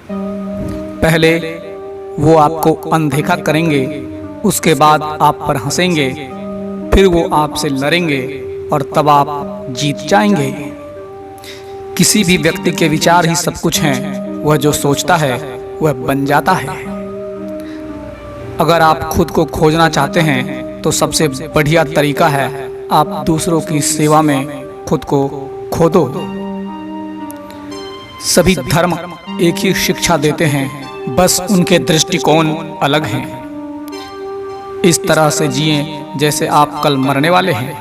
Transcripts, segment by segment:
पहले वो आपको अनदेखा करेंगे, उसके बाद आप पर हंसेंगे, फिर वो आपसे लड़ेंगे और तब आप जीत जाएंगे। किसी भी व्यक्ति के विचार ही सब कुछ हैं, वह जो सोचता है वह बन जाता है। अगर आप खुद को खोजना चाहते हैं तो सबसे बढ़िया तरीका है आप दूसरों की सेवा में खुद को खो दो। सभी धर्म एक ही शिक्षा देते हैं, बस उनके दृष्टिकोण अलग हैं। इस तरह से जिएं जैसे आप कल मरने वाले हैं,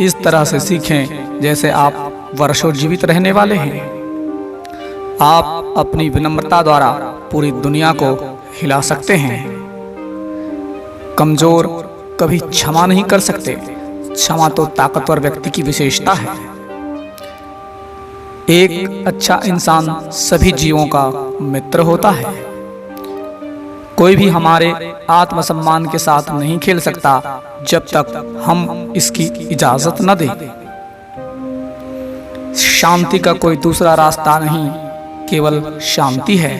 इस तरह से सीखें जैसे आप वर्षों जीवित रहने वाले हैं। आप अपनी विनम्रता द्वारा पूरी दुनिया को हिला सकते हैं। कमजोर कभी क्षमा नहीं कर सकते, क्षमा तो ताकतवर व्यक्ति की विशेषता है। एक अच्छा इंसान सभी जीवों का मित्र होता है। कोई भी हमारे आत्मसम्मान के साथ नहीं खेल सकता जब तक हम इसकी इजाजत न दें। शांति का कोई दूसरा रास्ता नहीं, केवल शांति है।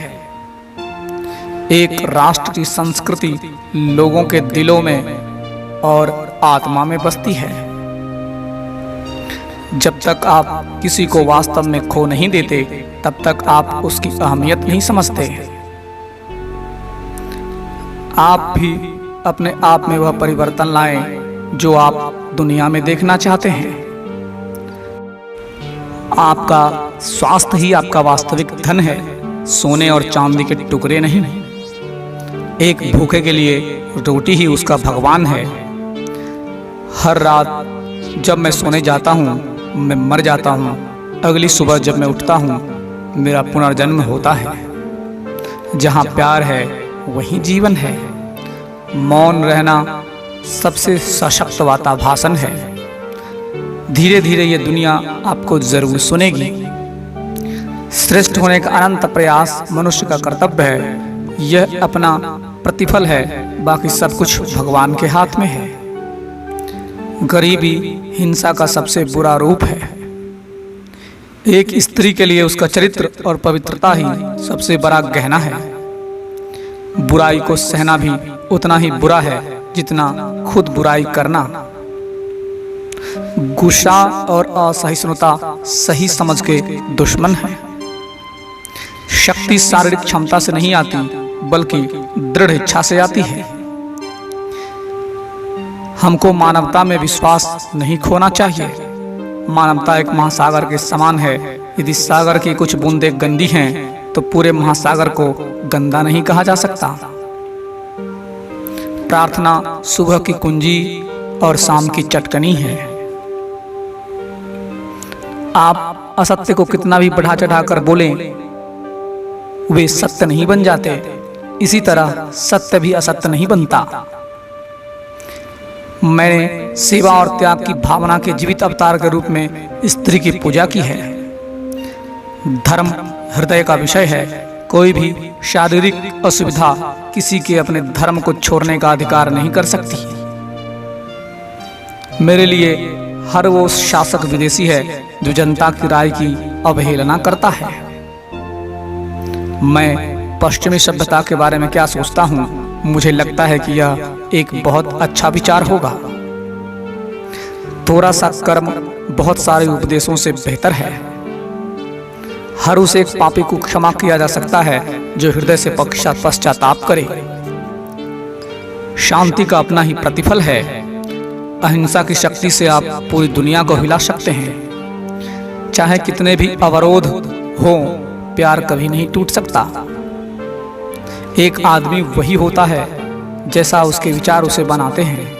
एक राष्ट्र की संस्कृति लोगों के दिलों में और आत्मा में बसती है। जब तक आप किसी को वास्तव में खो नहीं देते, तब तक आप उसकी अहमियत नहीं समझते। आप भी अपने आप में वह परिवर्तन लाएं जो आप दुनिया में देखना चाहते हैं। आपका स्वास्थ्य ही आपका वास्तविक धन है, सोने और चांदी के टुकड़े नहीं। एक भूखे के लिए रोटी ही उसका भगवान है। हर रात जब मैं सोने जाता हूँ, मैं मर जाता हूँ। अगली सुबह जब मैं उठता हूँ, मेरा पुनर्जन्म होता है। जहाँ प्यार है वहीं जीवन है। मौन रहना सबसे सशक्त वाताभाषण है। धीरे धीरे ये दुनिया आपको जरूर सुनेगी। श्रेष्ठ होने का अनंत प्रयास मनुष्य का कर्तव्य है। यह अपना प्रतिफल है, बाकी सब कुछ भगवान के हाथ में है। गरीबी हिंसा का सबसे बुरा रूप है। एक स्त्री के लिए उसका चरित्र और पवित्रता ही सबसे बड़ा गहना है। बुराई को सहना भी उतना ही बुरा है जितना खुद बुराई करना। गुस्सा और असहिष्णुता सही समझ के दुश्मन है। शक्ति शारीरिक क्षमता से नहीं आती, बल्कि दृढ़ इच्छा से आती है। हमको मानवता में विश्वास नहीं खोना चाहिए। मानवता एक महासागर के समान है। यदि सागर की कुछ बूंदें गंदी हैं, तो पूरे महासागर को गंदा नहीं कहा जा सकता। प्रार्थना सुबह की कुंजी और शाम की चटकनी है। आप असत्य को कितना भी बढ़ा चढ़ाकर बोलें, वे सत्य नहीं बन जाते। इसी तरह सत्य भी असत्य नहीं बनता। मैंने सेवा और त्याग की भावना के जीवित अवतार के रूप में स्त्री की पूजा की है। धर्म हृदय का विषय है। कोई भी शारीरिक असुविधा किसी के अपने धर्म को छोड़ने का अधिकार नहीं कर सकती। मेरे लिए हर वो शासक विदेशी है जो जनता की राय की अवहेलना करता है। मैं पश्चिमी सभ्यता के बारे में क्या सोचता हूँ, मुझे लगता है कि यह एक बहुत अच्छा विचार होगा। थोड़ा सा कर्म बहुत सारे उपदेशों से बेहतर है। हर उस एक पापी को क्षमा किया जा सकता है जो हृदय से पश्चाताप करे। शांति का अपना ही प्रतिफल है। अहिंसा की शक्ति से आप पूरी दुनिया को हिला सकते हैं। चाहे कितने भी अवरोध हो, प्यार कभी नहीं टूट सकता। एक आदमी वही होता है जैसा उसके विचार उसे बनाते हैं।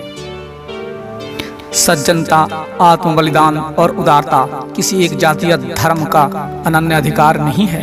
सज्जनता, आत्म बलिदान और उदारता किसी एक जाति या धर्म का अनन्य अधिकार नहीं है।